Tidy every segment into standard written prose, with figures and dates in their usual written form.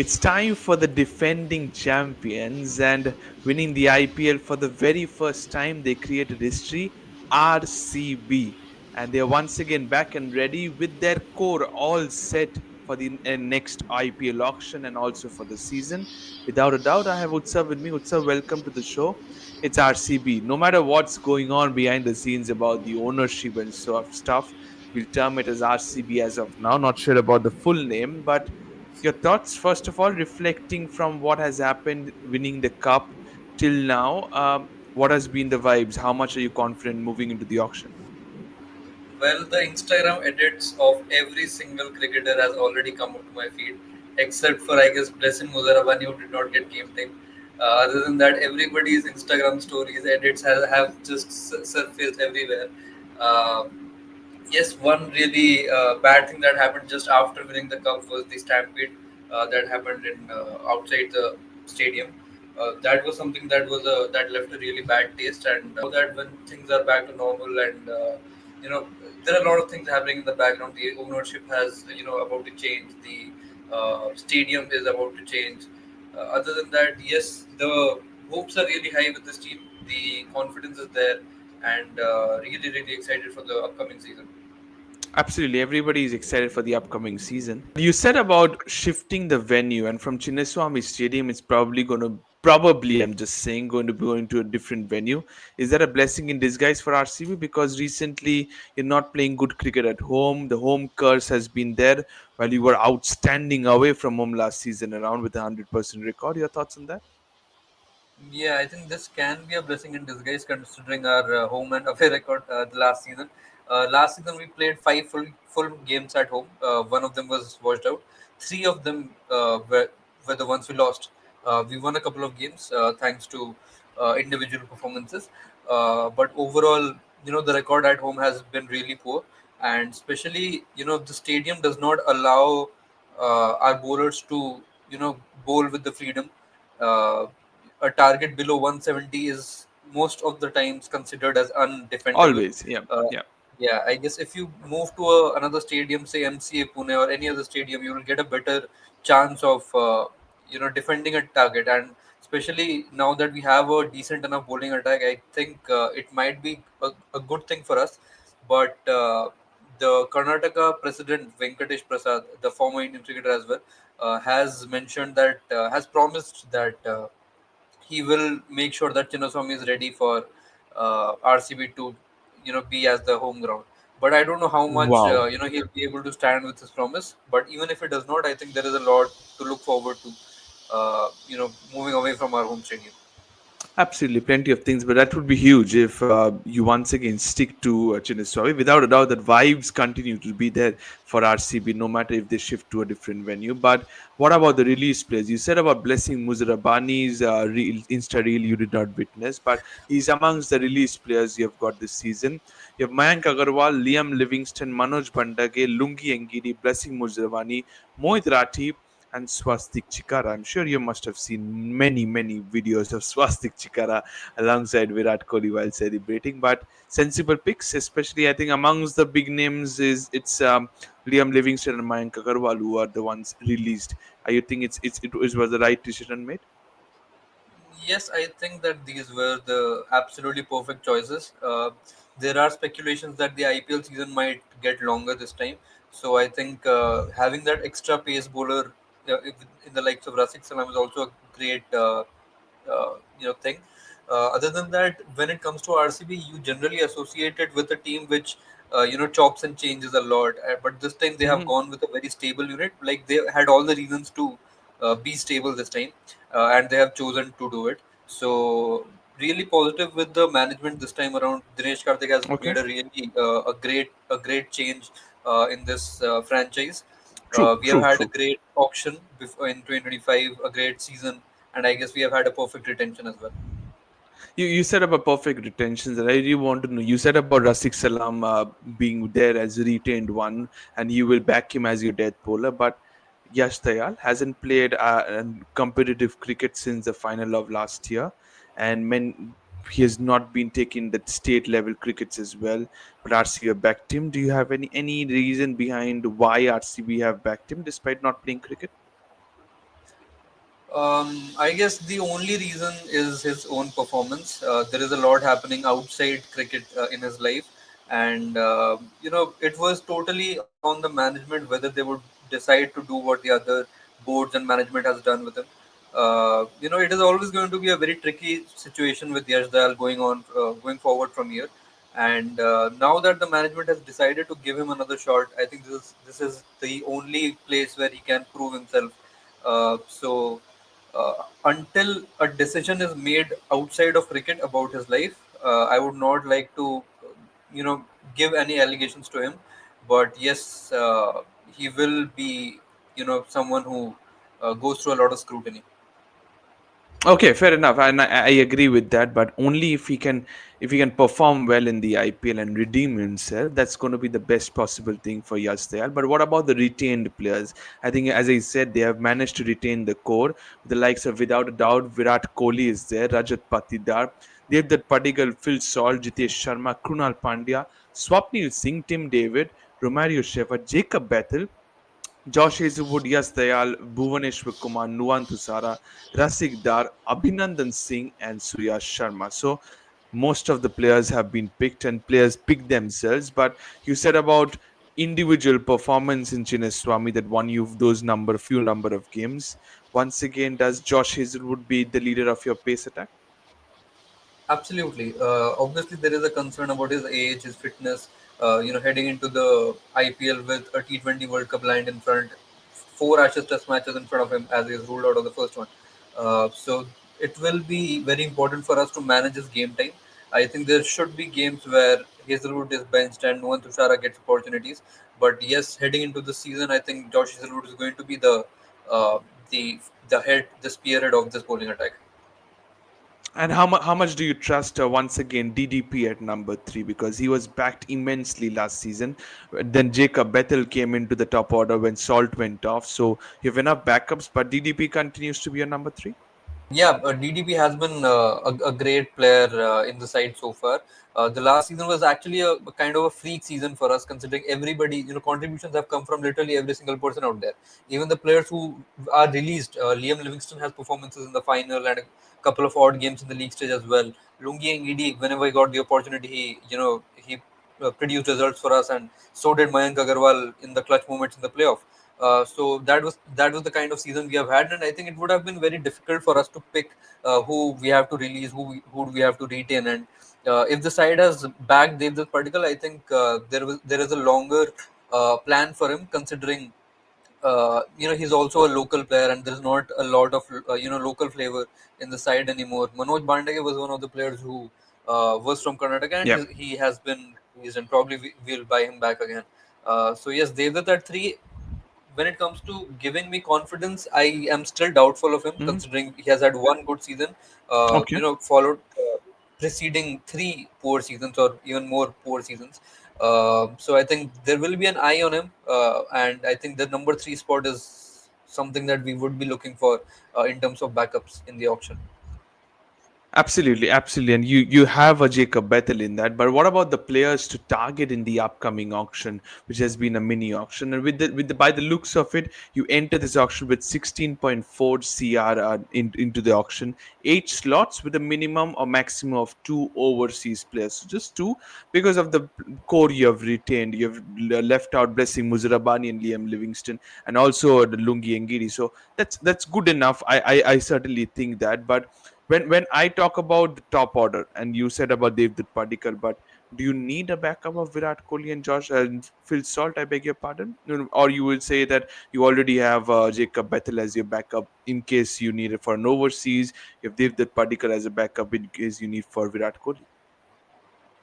It's time for the defending champions and winning the IPL for the very first time. They created history, RCB. And they are once again back and ready with their core all set for the next IPL auction and also for the season. Without a doubt, I have Utsav with me. Utsav, welcome to the show. It's RCB. No matter what's going on behind the scenes about the ownership and so of stuff, we'll term it as RCB as of now. Not sure about the full name, but your thoughts, first of all, reflecting from what has happened, winning the cup till now. What has been the vibes? How much are you confident moving into the auction? Well, the Instagram edits of every single cricketer has already come up to my feed, except for I guess Blessing Muzarabani who did not get game time. Other than that, everybody's Instagram stories edits have just surfaced everywhere. Uh, yes, one really bad thing that happened just after winning the cup was the stampede that happened in outside the stadium. That was something that left a really bad taste. And now that when things are back to normal and there are a lot of things happening in the background. The ownership has about to change. The stadium is about to change. Other than that, yes, the hopes are really high with this team. The confidence is there, and really excited for the upcoming season. Absolutely, everybody is excited for the upcoming season. You said about shifting the venue, and from Chinnaswamy Stadium, it's probably going to probably, I'm just saying, going to be going to a different venue. Is that a blessing in disguise for RCB? Because recently you're not playing good cricket at home. The home curse has been there while you were outstanding away from home last season around with a 100% record. Your thoughts on that? Yeah, I think this can be a blessing in disguise considering our home and away record the last season. Last season we played five full games at home. One of them was washed out. Three of them were the ones we lost. We won a couple of games thanks to individual performances, but overall, the record at home has been really poor, and especially the stadium does not allow our bowlers to bowl with the freedom. Uh, a target below 170 is most of the times considered as undefendable. Always, yeah, Uh, yeah. yeah, I guess if you move to another stadium, say MCA Pune or any other stadium, you will get a better chance of defending a target. And especially now that we have a decent enough bowling attack, I think it might be a good thing for us. But the Karnataka president Venkatesh Prasad, the former Indian cricketer as well, has promised that. He will make sure that Chinnaswamy is ready for RCB to be as the home ground. But I don't know how much Wow. he'll be able to stand with his promise. But even if it does not, I think there is a lot to look forward to. Moving away from our home stadium. Absolutely, plenty of things, but that would be huge if you once again stick to Chinneswamy. Without a doubt, that vibes continue to be there for RCB, no matter if they shift to a different venue. But what about the release players? You said about Blessing Muzarabani's Insta reel you did not witness, but he's amongst the release players you have got this season. You have Mayank Agarwal, Liam Livingston, Manoj Bandage, Lungi Engidi, Blessing Muzarabani, Mohit Rathi, and Swastik Chikara. I'm sure you must have seen many videos of Swastik Chikara alongside Virat Kohli while celebrating. But sensible picks, especially I think amongst the big names is it's Liam Livingston and Mayank Agarwal who are the ones released. You think it was the right decision made? Yes, I think that these were the absolutely perfect choices. There are speculations that the IPL season might get longer this time. So I think having that extra pace bowler in the likes of Razik Salam is also a great thing. Other than that, when it comes to RCB, you generally associate it with a team which chops and changes a lot. But this time they have Mhm. gone with a very stable unit. Like they had all the reasons to be stable this time, and they have chosen to do it. So really positive with the management this time around. Dinesh Karthik has Okay. made a really a great change in this franchise. True, We have true, had a true. great auction before in 2025, a great season, and I guess we have had a perfect retention as well. You said about perfect retentions, and I really want to know. You said about Rasik Salam being there as a retained one, and you will back him as your death bowler. But Yash Dayal hasn't played competitive cricket since the final of last year, and he has not been taking the state level crickets as well. But RCB have backed him. Do you have any reason behind why RCB have backed him despite not playing cricket? I guess the only reason is his own performance. There is a lot happening outside cricket in his life, and it was totally on the management whether they would decide to do what the other boards and management has done with him. It is always going to be a very tricky situation with Yash Dayal going forward from here. And now that the management has decided to give him another shot, I think this is the only place where he can prove himself. Until a decision is made outside of cricket about his life, I would not like to, you know, give any allegations to him. But yes, he will be, someone who goes through a lot of scrutiny. Okay, fair enough, and I agree with that. But only if he can perform well in the IPL and redeem himself, that's going to be the best possible thing for Yash Dayal. But what about the retained players? I think, as I said, they have managed to retain the core. The likes of, without a doubt, Virat Kohli is there, Rajat Patidar, Devdutt, Padikkal, Phil Salt, Jitesh Sharma, Krunal Pandya, Swapnil Singh, Tim David, Romario Shepherd, Jacob Bethel, Josh Hazlewood, Yash Dayal, Bhuvaneshwar Kumar, Nuwan Thusara, Rasik Dar, Abhinandan Singh, and Surya Sharma. So most of the players have been picked, and players pick themselves. But you said about individual performance in Chinnaswamy that won you those few number of games. Once again, does Josh Hazlewood be the leader of your pace attack? Absolutely. Obviously, there is a concern about his age, his fitness. Heading into the IPL with a T20 World Cup lined in front, four Ashes Test matches in front of him as he is ruled out of the first one. So it will be very important for us to manage his game time. I think there should be games where Hazelwood is benched and Nuwan Tushara gets opportunities. But yes, heading into the season, I think Josh Hazelwood is going to be uh, the the spearhead of this bowling attack. And how much do you trust once again DDP at number three, because he was backed immensely last season. Then Jacob Bethel came into the top order when Salt went off. So you have enough backups, but DDP continues to be your number three. Yeah, DDP has been a great player in the side so far. The last season was actually a kind of a freak season for us, considering everybody, contributions have come from literally every single person out there. Even the players who are released, Liam Livingston has performances in the final and a couple of odd games in the league stage as well. Lungi and Edie, whenever he got the opportunity, he produced results for us, and so did Mayank Agarwal in the clutch moments in the playoff. So that was the kind of season we have had, and I think it would have been very difficult for us to pick who we have to release, who do we have to retain, and if the side has backed Devdutt Padikkal, I think there is a longer plan for him, considering he's also a local player, and there's not a lot of local flavor in the side anymore. Manoj Bandage was one of the players who was from Karnataka, and Yeah. he has been released, and probably we'll buy him back again. So yes, Devdutt at three. When it comes to giving me confidence, I am still doubtful of him, Mhm. considering he has had one good season, Okay. followed preceding three poor seasons or even more poor seasons. So I think there will be an eye on him, and I think the number three spot is something that we would be looking for in terms of backups in the auction. Absolutely, absolutely. And you have a Jacob Bethel in that. But what about the players to target in the upcoming auction, which has been a mini auction? And with the by the looks of it, you enter this auction with 16.4 CR into the auction, eight slots with a minimum or maximum of two overseas players. So just two, because of the core you have retained. You have left out Blessing Muzarabani and Liam Livingston, and also the Lungi Ngiri. So that's good enough. I certainly think that. But when I talk about the top order, and you said about Devdutt Padikkal, but do you need a backup of Virat Kohli and Josh and Phil Salt? I beg your pardon, no, or you will say that you already have Jacob Bethel as your backup in case you need it for an overseas. You have Devdutt Padikkal as a backup in case you need for Virat Kohli.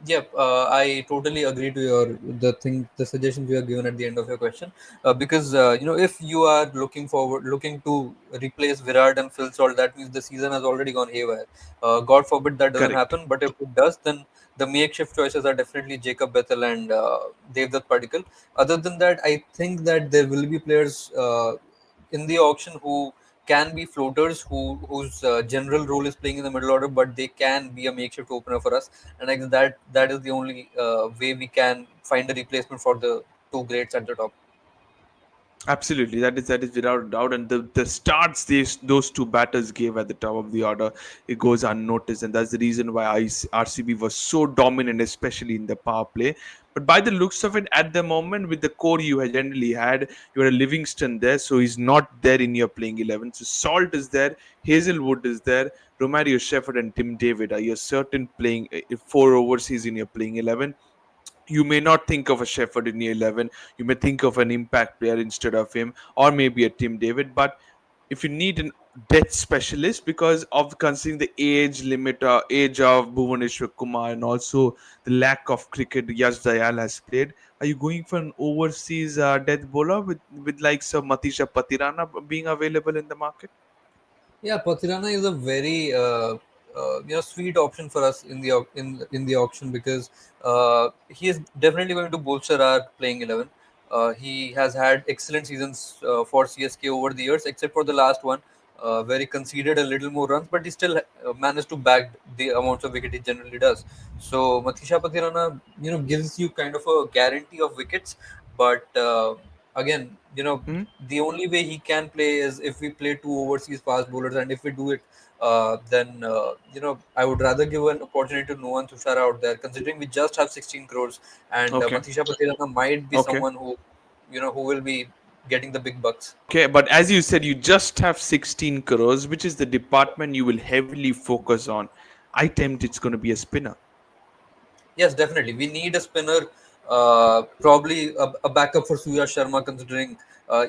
Yep, I totally agree to the suggestions you have given at the end of your question. Because if you are looking to replace Virat and Phil Salt, that means the season has already gone haywire. God forbid that doesn't Correct. happen. But if it does, then the makeshift choices are definitely Jacob Bethel and Devdutt Padikkal. Other than that, I think that there will be players in the auction who can be floaters, whose general role is playing in the middle order, but they can be a makeshift opener for us, and I guess that is the only way we can find a replacement for the two greats at the top. Absolutely, that is without a doubt. And the starts those two batters gave at the top of the order, it goes unnoticed, and that's the reason why RCB was so dominant, especially in the power play. But by the looks of it, at the moment, with the core you had generally had, you had a Livingston there, so he's not there in your playing 11. So Salt is there, Hazelwood is there, Romario Shepherd and Tim David are your certain playing four overseas in your playing 11. You may not think of a Shepherd in year 11. You may think of an impact player instead of him, or maybe a Tim David. But if you need an death specialist because of considering the age limit, age of Bhuvaneshwar Kumar, and also the lack of cricket Yash Dayal has played, are you going for an overseas death bowler with like some Matisha Pathirana being available in the market? Yeah, Pathirana is a very sweet option for us in the in the auction because he is definitely going to bolster our playing 11. He has had excellent seasons for CSK over the years, except for the last one, where he conceded a little more runs, but he still managed to bag the amounts of wicket he generally does. So Matisha Pathirana, gives you kind of a guarantee of wickets, but again, Hmm? the only way he can play is if we play two overseas fast bowlers, and if we do it, then I would rather give an opportunity to Nuwan Tushar out there, considering we just have 16 crores, and Okay. Matisha Patirana might be Okay. someone who will be getting the big bucks. Okay, but as you said, you just have 16 crores, which is the department you will heavily focus on. I tempt it's going to be a spinner. Yes, definitely. We need a spinner, probably a backup for Surya Sharma, considering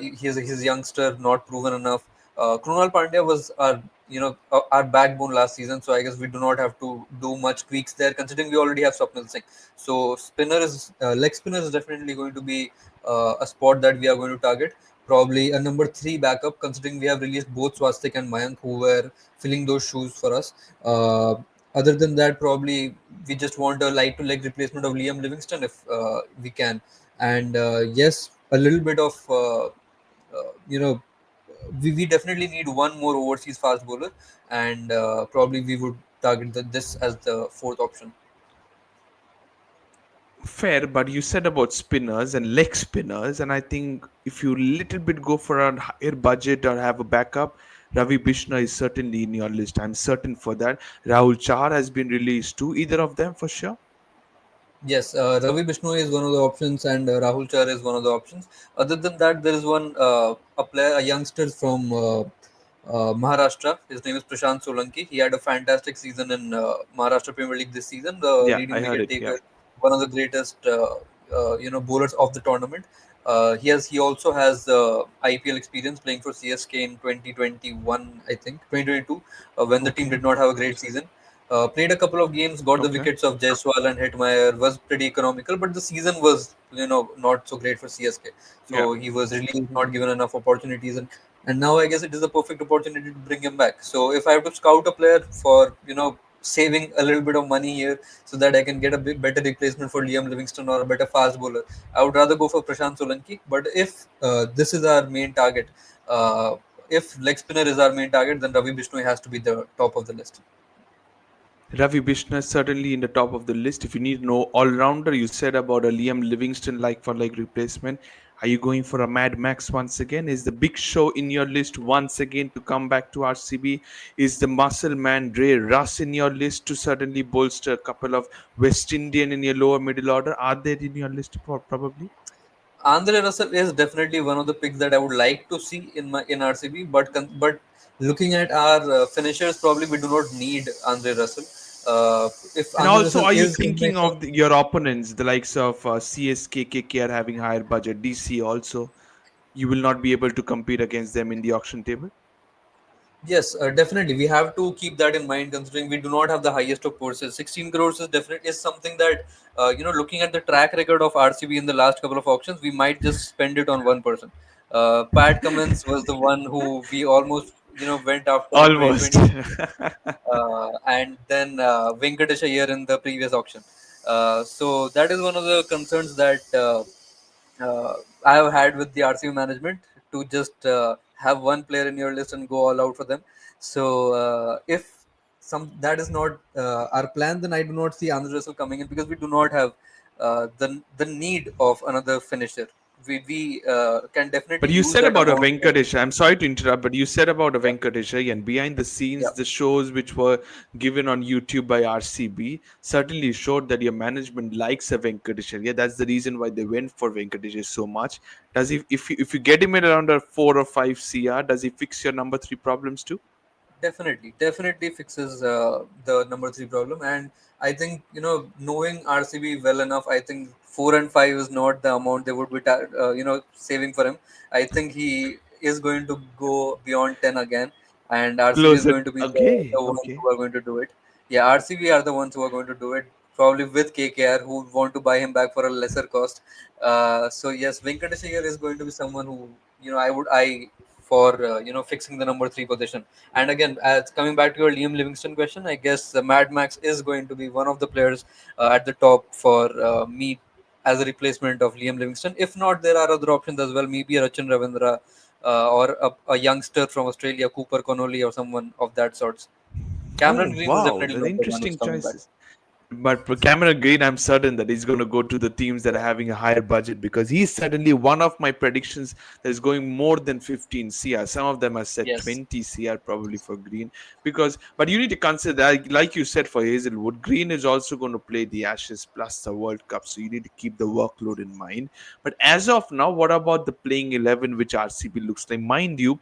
he's youngster, not proven enough. Krunal Pandya was our backbone last season, so I guess we do not have to do much tweaks there, considering we already have Swapnil Singh. So leg spinner is definitely going to be a spot that we are going to target. Probably a number three backup, considering we have released both Swastik and Mayank, who were filling those shoes for us. Other than that, probably we just want a light to leg replacement of Liam Livingston if we can. And yes, a little bit of we definitely need one more overseas fast bowler, and probably we would target this as the fourth option. Fair, but you said about spinners and leg spinners, and I think if you little bit go for a higher budget or have a backup, Ravi Bishna is certainly in your list. I'm certain for that. Rahul Char has been released too. Either of them for sure. Yes, Ravi Bishnoi is one of the options, and Rahul Char is one of the options. Other than that, there is a youngster from Maharashtra. His name is Prashant Solanki. He had a fantastic season in Maharashtra Premier League this season. The Yeah, leading I heard wicket it. Yeah. taker, one of the greatest bowlers of the tournament. He also has IPL experience playing for CSK in 2021, I think 2022, when the team Okay. did not have a great season. Played a couple of games, got the Okay. wickets of Jaiswal and Hetmeyer, was pretty economical, but the season was not so great for CSK. Yeah. So he was really not given enough opportunities, and now I guess it is the perfect opportunity to bring him back. So if I have to scout a player for saving a little bit of money here, so that I can get a bit better replacement for Liam Livingston or a better fast bowler, I would rather go for Prashant Solanki. But if this is our main target, uh, if leg spinner is our main target, then Ravi Bishnoi has to be the top of the list. Ravi Bishna is certainly in the top of the list. If you need no all rounder, you said about a Liam Livingston like for like replacement. Are you going for a Mad Max once again? Is the big show in your list once again to come back to RCB? Is the muscle man Dre Russ in your list to certainly bolster a couple of West Indian in your lower middle order? Are they in your list probably? Andre Russell is definitely one of the picks that I would like to see in RCB, but looking at our finishers, probably we do not need Andre Russell. If And Andre also, Russell are you is in my thinking of your opponents, the likes of CSK, KK are having higher budget, DC also? You will not be able to compete against them in the auction table. Yes, definitely. We have to keep that in mind, considering we do not have the highest of courses. 16 crores is definitely is something that looking at the track record of RCB in the last couple of auctions, we might just spend it on one person. Pat Cummins was the one who we almost went after in Almost. 2020, and then Venkatesh Iyer in the previous auction. So that is one of the concerns that I have had with the RCB management, to just have one player in your list and go all out for them. So if that is not our plan, then I do not see Andrew Russell coming in, because we do not have the need of another finisher. we can But definitely you use said that about a amount. Venkatesh. I'm sorry to interrupt, but you said about a Yeah, Venkatesh, and behind the yeah, scenes, the shows which were given on YouTube by RCB certainly showed that your management likes a Venkatesh. Yeah, that's the reason why they went for Venkatesh so much. Does he, if you get him at around a 4 or 5 CR, does he fix your number three problems too? definitely fixes the number three problem. And I think, knowing RCB well enough, I think 4 and 5 is not the amount they would be saving for him. I think he is going to go beyond 10 again, and RCB is Close it. going to be Okay, the ones okay. who are going to do it. Yeah, RCB are the ones who are going to do it, probably with KKR, who want to buy him back for a lesser cost. So yes, Venkatesh Iyer is going to be someone who, I would I for fixing the number three position. And again, as coming back to your Liam Livingston question, I guess Mad Max is going to be one of the players at the top for me as a replacement of Liam Livingston. If not, there are other options as well. Maybe a Rachin Ravindra or a youngster from Australia, Cooper Connolly, or someone of that sorts. Cameron Oh Green is wow, definitely the not the one who's interesting coming back. choices. But for Cameron Green, I'm certain that he's going to go to the teams that are having a higher budget because he's certainly one of my predictions that is going more than 15 CR. Some of them are set Yes. 20 CR probably for Green because, but you need to consider that, like you said for Hazelwood, Green is also going to play the Ashes plus the World Cup, so you need to keep the workload in mind. But as of now, what about the playing 11, which RCB looks like? Mind you,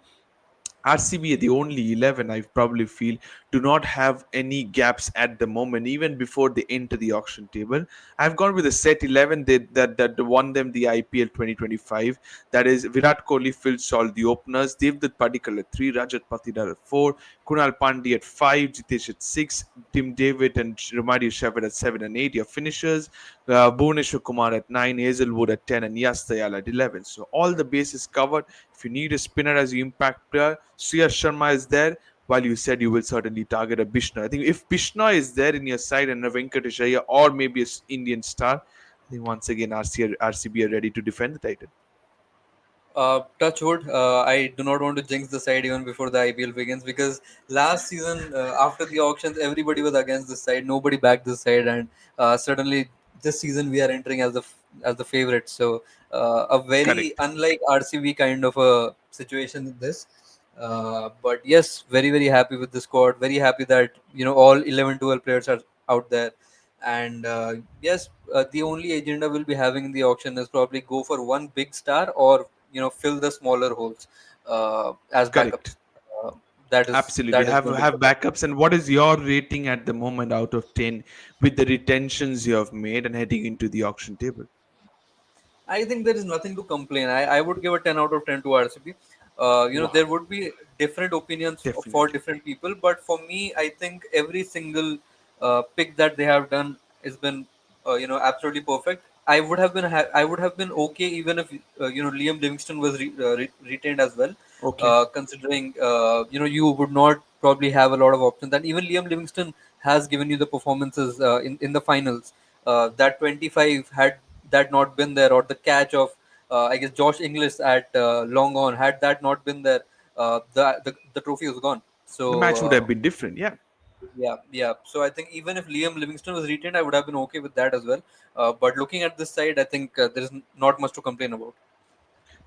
RCB are the only 11 I probably feel do not have any gaps at the moment, even before they enter the auction table. I've gone with the set 11 that won them the IPL 2025. That is Virat Kohli, Phil Salt, the openers, Devdutt Padikkal at 3, Rajat Patidar at 4, Kunal Pandey at 5, Jitesh at 6, Tim David and Ramadi Shepherd at 7 and 8, your finishers, Bhuvneshwar Kumar at 9, Hazelwood at 10, and Yash Dayal at 11. So all the bases covered. If you need a spinner as your impact player, Shreyas Sharma is there. While you said you will certainly target a Bishna, I think if Bishna is there in your side and a Venkatesh Iyer or maybe a Indian star, I think once again RCB are ready to defend the title. Touch wood. I do not want to jinx the side even before the IPL begins, because last season, after the auctions, everybody was against this side. Nobody backed this side, and suddenly this season we are entering as as the favorite. So a very Correct. unlike RCB kind of a situation in this. But yes, very happy with the squad. Very happy that all 11, 12 players are out there. And yes, the only agenda we'll be having in the auction is probably go for one big star, or fill the smaller holes as Correct. backups. Uh, that is Absolutely. that is Have going to be have the best. backups. And what is your rating at the moment out of 10 with the retentions you have made and heading into the auction table? I think there is nothing to complain. I would give a 10 out of 10 to RCB. There Wow. would be different opinions for Definitely. different people, but for me, I think every single pick that they have done has been, absolutely perfect. I would have been okay even if Liam Livingston was retained as well, Okay. considering you would not probably have a lot of options. And even Liam Livingston has given you the performances in the finals. That 25 had that not been there, or the catch of I guess Josh Inglis at long on, had that not been there, the trophy was gone. So The match would have been different. Yeah. yeah. So I think even if Liam Livingston was retained, I would have been okay with that as well. But looking at this side, I think there is not much to complain about.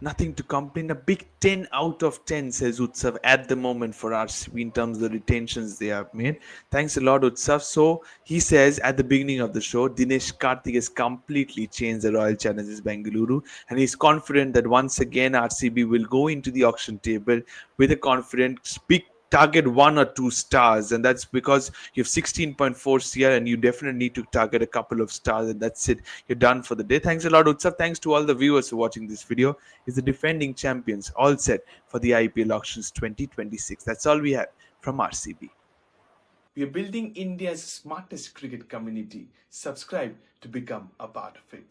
Nothing to complain. A big 10 out of 10, says Utsav, at the moment for RCB in terms of the retentions they have made. Thanks a lot, Utsav. So he says at the beginning of the show, Dinesh Karthik has completely changed the Royal Challengers Bengaluru, and he's confident that once again RCB will go into the auction table with a confident big target one or two stars, and that's because you have 16.4 CR and you definitely need to target a couple of stars, and that's it. You're done for the day. Thanks a lot, Utsav. Thanks to all the viewers for watching this video. Is the defending champions all set for the IPL auctions 2026. That's all we have from RCB. We are building India's smartest cricket community. Subscribe to become a part of it.